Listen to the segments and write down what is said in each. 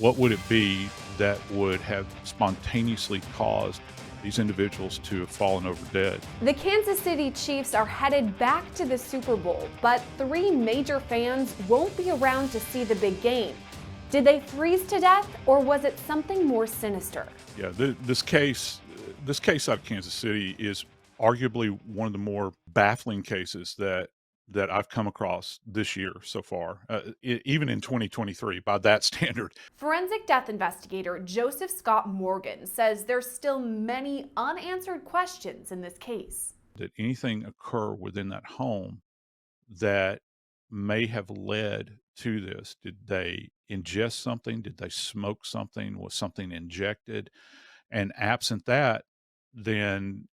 what would it be that would have spontaneously caused these individuals to have fallen over dead? The Kansas City Chiefs are headed back to the Super Bowl, but three major fans won't be around to see the big game. Did they freeze to death, or was it something more sinister? Yeah, this case out of Kansas City is arguably one of the more baffling cases that I've come across this year so far, even in 2023 by that standard. Forensic death investigator Joseph Scott Morgan says there's still many unanswered questions in this case. Did anything occur within that home that may have led to this? Did they ingest something? Did they smoke something? Was something injected? And absent that, then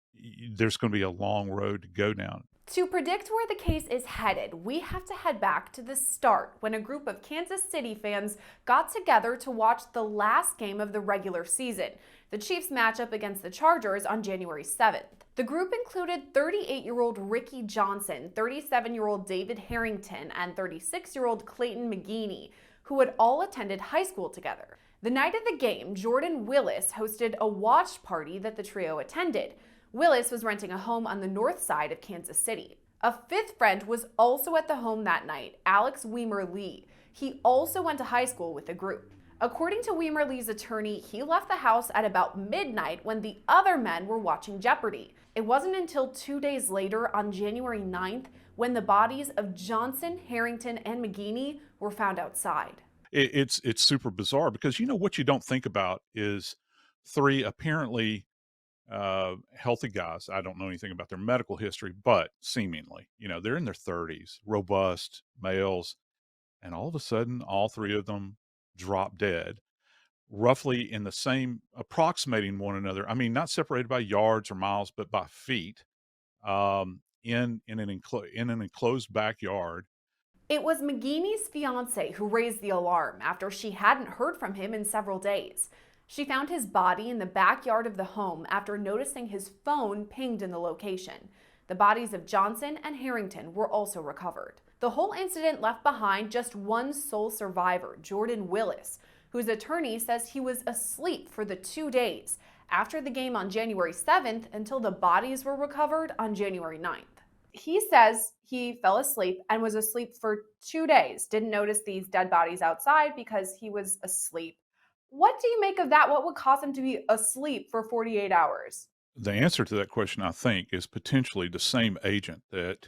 there's going to be a long road to go down. To predict where the case is headed, we have to head back to the start when a group of Kansas City fans got together to watch the last game of the regular season, the Chiefs matchup against the Chargers on January 7th. The group included 38-year-old Ricky Johnson, 37-year-old David Harrington, and 36-year-old Clayton McGeeney, who had all attended high school together. The night of the game, Jordan Willis hosted a watch party that the trio attended. Willis was renting a home on the north side of Kansas City. A fifth friend was also at the home that night, Alex Weimer Lee. He also went to high school with the group. According to Weimer Lee's attorney, he left the house at about midnight when the other men were watching Jeopardy! It wasn't until 2 days later, on January 9th, when the bodies of Johnson, Harrington, and McGeeney were found outside. It's super bizarre because what you don't think about is three apparently healthy guys. I don't know anything about their medical history, but seemingly, they're in their 30s, robust males, and all of a sudden, all three of them drop dead, roughly in the same, approximating one another. I mean, not separated by yards or miles, but by feet, in an enclosed backyard. It was McGeeney's fiancée who raised the alarm after she hadn't heard from him in several days. She found his body in the backyard of the home after noticing his phone pinged in the location. The bodies of Johnson and Harrington were also recovered. The whole incident left behind just one sole survivor, Jordan Willis, whose attorney says he was asleep for the 2 days after the game on January 7th until the bodies were recovered on January 9th. He says he fell asleep and was asleep for 2 days, didn't notice these dead bodies outside because he was asleep. What do you make of that? What would cause him to be asleep for 48 hours? The answer to that question, I think, is potentially the same agent that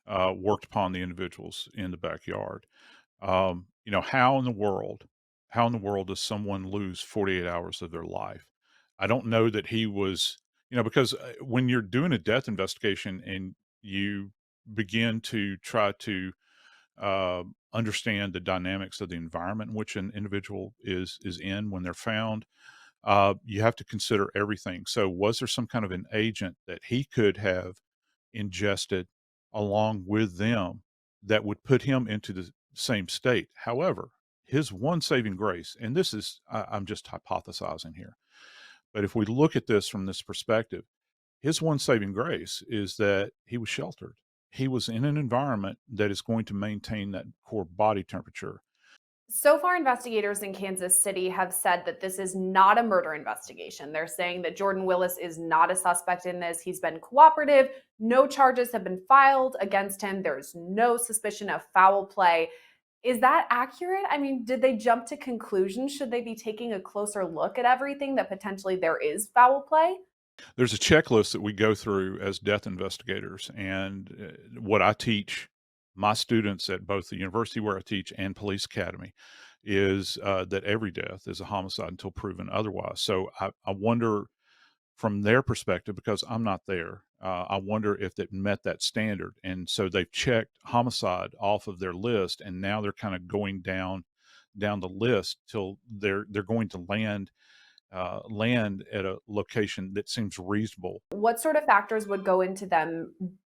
worked upon the individuals in the backyard. How in the world does someone lose 48 hours of their life? I don't know that he was, because when you're doing a death investigation and you begin to try to understand the dynamics of the environment in which an individual is in when they're found, you have to consider everything. So, was there some kind of an agent that he could have ingested along with them that would put him into the same state? However, his one saving grace, and this is, I'm just hypothesizing here, but if we look at this from this perspective, his one saving grace is that he was sheltered. He was in an environment that is going to maintain that core body temperature. So far, investigators in Kansas City have said that this is not a murder investigation. They're saying that Jordan Willis is not a suspect in this. He's been cooperative. No charges have been filed against him. There's no suspicion of foul play. Is that accurate? I mean, did they jump to conclusions? Should they be taking a closer look at everything that potentially there is foul play? There's a checklist that we go through as death investigators, and what I teach my students at both the university where I teach and police academy is that every death is a homicide until proven otherwise. So I wonder from their perspective, because I'm not there, I wonder if it met that standard. And so they've checked homicide off of their list, and now they're kind of going down the list till they're going to land at a location that seems reasonable. What sort of factors would go into them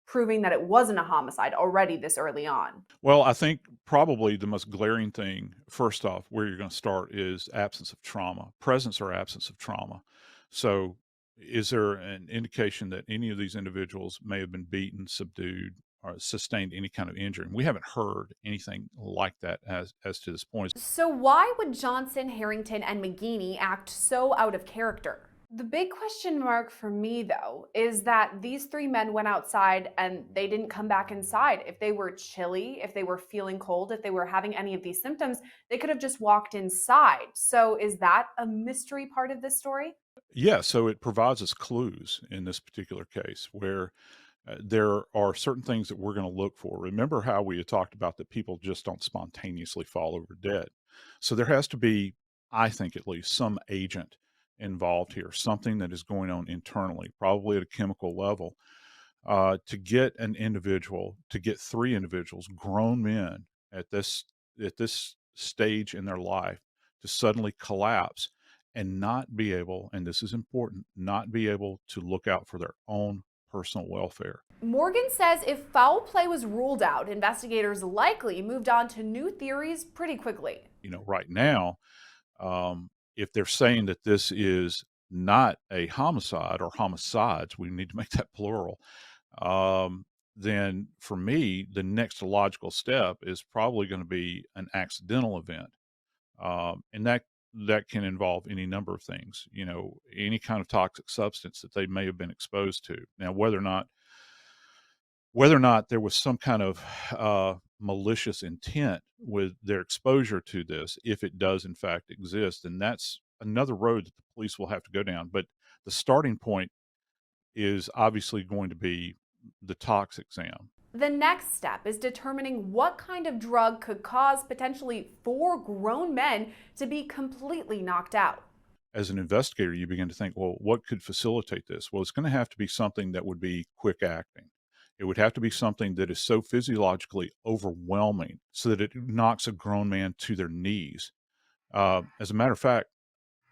proving that it wasn't a homicide already this early on? Well, I think probably the most glaring thing, first off, where you're going to start is absence of trauma, presence or absence of trauma. So, is there an indication that any of these individuals may have been beaten, subdued, or sustained any kind of injury. And we haven't heard anything like that as to this point. So, why would Johnson, Harrington, and McGeeney act so out of character? The big question mark for me, though, is that these three men went outside and they didn't come back inside. If they were chilly, if they were feeling cold, if they were having any of these symptoms, they could have just walked inside. So, is that a mystery part of this story? Yeah, so it provides us clues in this particular case where there are certain things that we're going to look for. Remember how we had talked about that people just don't spontaneously fall over dead. So there has to be, I think at least, some agent involved here, something that is going on internally, probably at a chemical level, to get an individual, to get three individuals, grown men at this stage in their life, to suddenly collapse and not be able, and this is important, not be able to look out for their own personal welfare. Morgan says if foul play was ruled out, investigators likely moved on to new theories pretty quickly. Right now, if they're saying that this is not a homicide or homicides, we need to make that plural. Then for me, the next logical step is probably going to be an accidental event, and that can involve any number of things. Any kind of toxic substance that they may have been exposed to. Now, whether or not there was some kind of malicious intent with their exposure to this, if it does in fact exist, and that's another road that the police will have to go down. But the starting point is obviously going to be the tox exam. The next step is determining what kind of drug could cause potentially four grown men to be completely knocked out. As an investigator, you begin to think, well, what could facilitate this? Well, it's going to have to be something that would be quick acting. It would have to be something that is so physiologically overwhelming so that it knocks a grown man to their knees. As a matter of fact,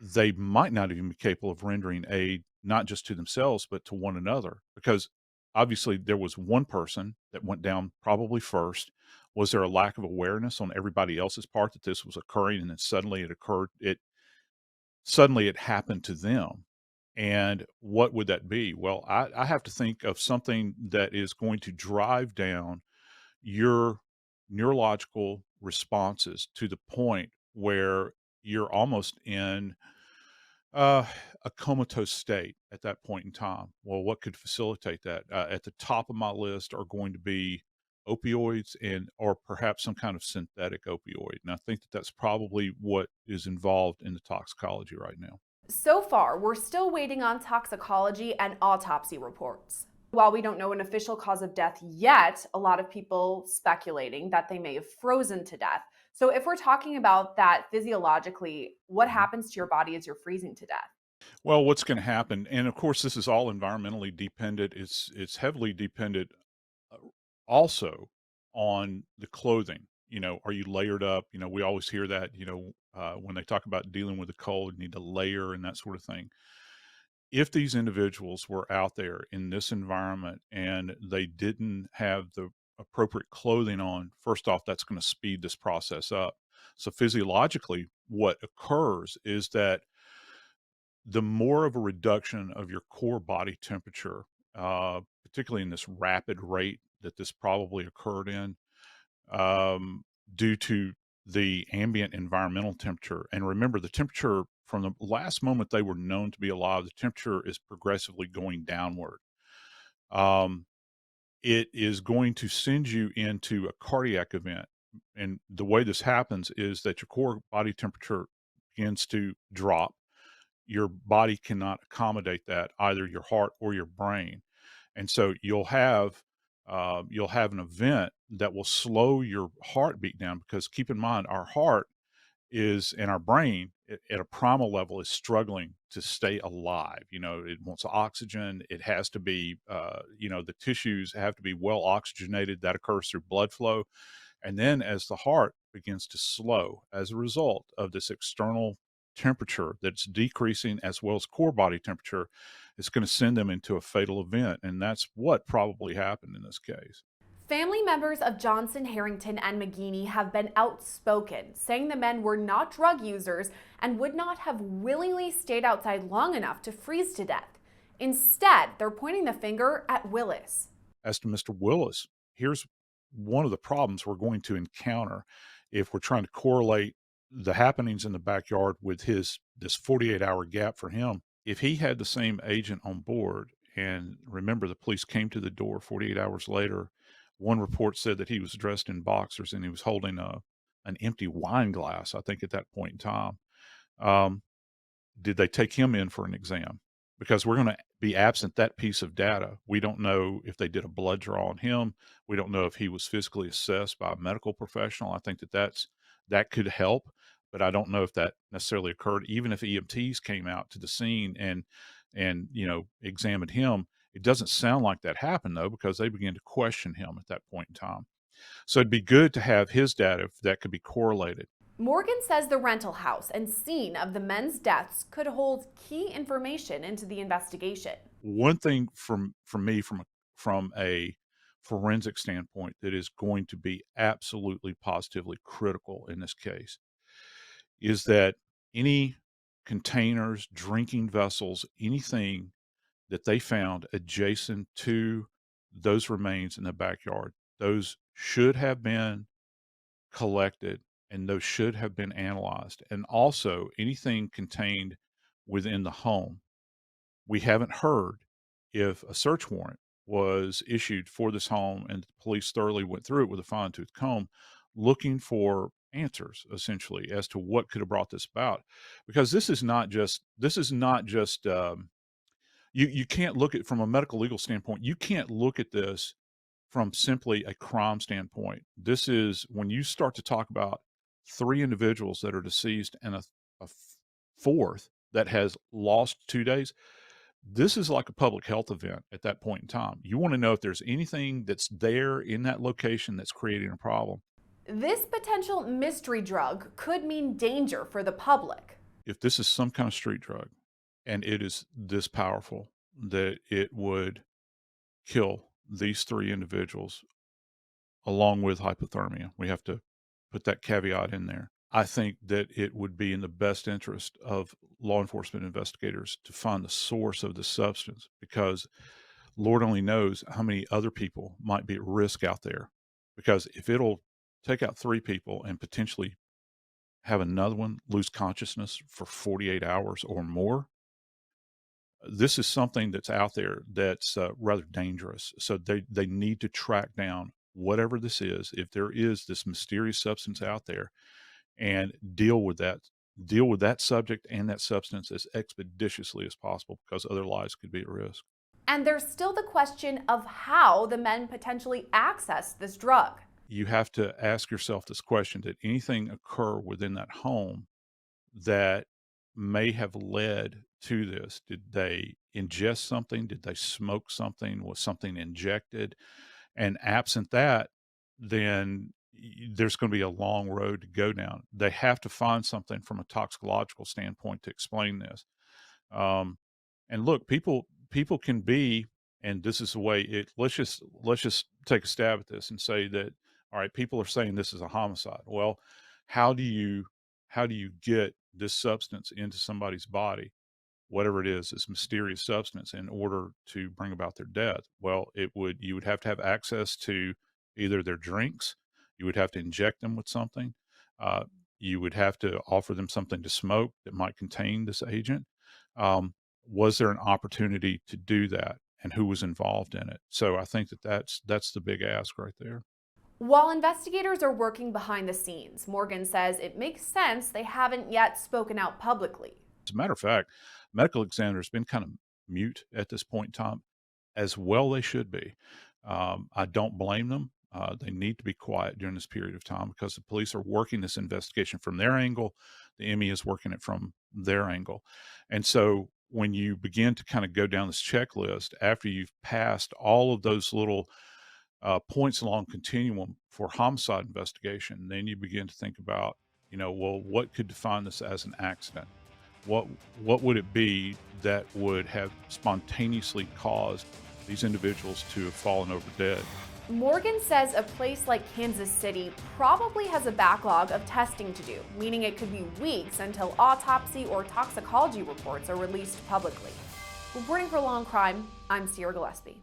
they might not even be capable of rendering aid, not just to themselves, but to one another, because obviously there was one person that went down probably first. Was there a lack of awareness on everybody else's part that this was occurring, and then suddenly it occurred? Suddenly it happened to them. And what would that be? Well, I have to think of something that is going to drive down your neurological responses to the point where you're almost in uh, a comatose state at that point in time. Well, what could facilitate that? At the top of my list are going to be opioids and or perhaps some kind of synthetic opioid. And I think that that's probably what is involved in the toxicology right now. So far, we're still waiting on toxicology and autopsy reports. While we don't know an official cause of death yet, a lot of people speculating that they may have frozen to death. So if we're talking about that physiologically, what Mhm. happens to your body as you're freezing to death? Well, what's going to happen? And of course, this is all environmentally dependent. It's heavily dependent uh, also on the clothing. Are you layered up? We always hear that. When they talk about dealing with the cold, you need to layer and that sort of thing. If these individuals were out there in this environment and they didn't have the appropriate clothing on, first off, that's going to speed this process up. So physiologically, what occurs is that the more of a reduction of your core body temperature, particularly in this rapid rate that this probably occurred in, um, due to the ambient environmental temperature. And remember, the temperature from the last moment they were known to be alive, the temperature is progressively going downward. Um, it is going to send you into a cardiac event. And the way this happens is that your core body temperature begins to drop. Your body cannot accommodate that, either your heart or your brain. And so you'll have an event that will slow your heartbeat down, because keep in mind our heart is and our brain at a primal level is struggling to stay alive. It wants oxygen. It has to be the tissues have to be well oxygenated. That occurs through blood flow. And then as the heart begins to slow as a result of this external temperature that's decreasing, as well as core body temperature, it's going to send them into a fatal event. And that's what probably happened in this case. Family members of Johnson, Harrington, and McGeeney have been outspoken, saying the men were not drug users and would not have willingly stayed outside long enough to freeze to death. Instead, they're pointing the finger at Willis. As to Mr. Willis, here's one of the problems we're going to encounter if we're trying to correlate the happenings in the backyard with this 48-hour gap for him. If he had the same agent on board, and remember the police came to the door 48 hours later, one report said that he was dressed in boxers and he was holding an empty wine glass, I think, at that point in time. Um, did they take him in for an exam? Because we're going to be absent that piece of data. We don't know if they did a blood draw on him. We don't know if he was physically assessed by a medical professional. I think that could help, but I don't know if that necessarily occurred. Even if EMTs came out to the scene and examined him, it doesn't sound like that happened though, because they began to question him at that point in time. So it'd be good to have his data if that could be correlated. Morgan says the rental house and scene of the men's deaths could hold key information into the investigation. One thing from me, from a forensic standpoint, that is going to be absolutely positively critical in this case is that any containers, drinking vessels, anything that they found adjacent to those remains in the backyard, those should have been collected and those should have been analyzed. And also anything contained within the home. We haven't heard if a search warrant was issued for this home and the police thoroughly went through it with a fine-tooth comb, looking for answers essentially as to what could have brought this about. Because you can't look at from a medical legal standpoint. You can't look at this from simply a crime standpoint. This is when you start to talk about three individuals that are deceased and a fourth that has lost 2 days. This is like a public health event at that point in time. You want to know if there's anything that's there in that location that's creating a problem. This potential mystery drug could mean danger for the public. If this is some kind of street drug and it is this powerful that it would kill these three individuals along with hypothermia, we have to put that caveat in there. I think that it would be in the best interest of law enforcement investigators to find the source of the substance, because Lord only knows how many other people might be at risk out there. Because if it'll take out three people and potentially have another one lose consciousness for 48 hours or more, this is something that's out there that's rather dangerous. So they need to track down whatever this is, if there is this mysterious substance out there, and deal with that subject and that substance as expeditiously as possible, because other lives could be at risk. And there's still the question of how the men potentially accessed this drug. You have to ask yourself this question: did anything occur within that home that may have led to this? Did they ingest something? Did they smoke something? Was something injected? And absent that, then there's going to be a long road to go down. They have to find something from a toxicological standpoint to explain this. And look, people can be, and this is the way it. Let's just take a stab at this and say that, all right, people are saying this is a homicide. Well, how do you get this substance into somebody's body, whatever it is, this mysterious substance, in order to bring about their death? Well, you would have to have access to either their drinks, you would have to inject them with something, you would have to offer them something to smoke that might contain this agent. Was there an opportunity to do that, and who was involved in it? So I think that's the big ask right there. While investigators are working behind the scenes, Morgan says it makes sense they haven't yet spoken out publicly. As a matter of fact, medical examiners have been kind of mute at this point in time, as well they should be. I don't blame them. They need to be quiet during this period of time, because the police are working this investigation from their angle. The ME is working it from their angle. And so when you begin to kind of go down this checklist, after you've passed all of those little points along continuum for homicide investigation, then you begin to think about, well, what could define this as an accident? What would it be that would have spontaneously caused these individuals to have fallen over dead? Morgan says a place like Kansas City probably has a backlog of testing to do, meaning it could be weeks until autopsy or toxicology reports are released publicly. Reporting for Law&Crime, I'm Gillespie.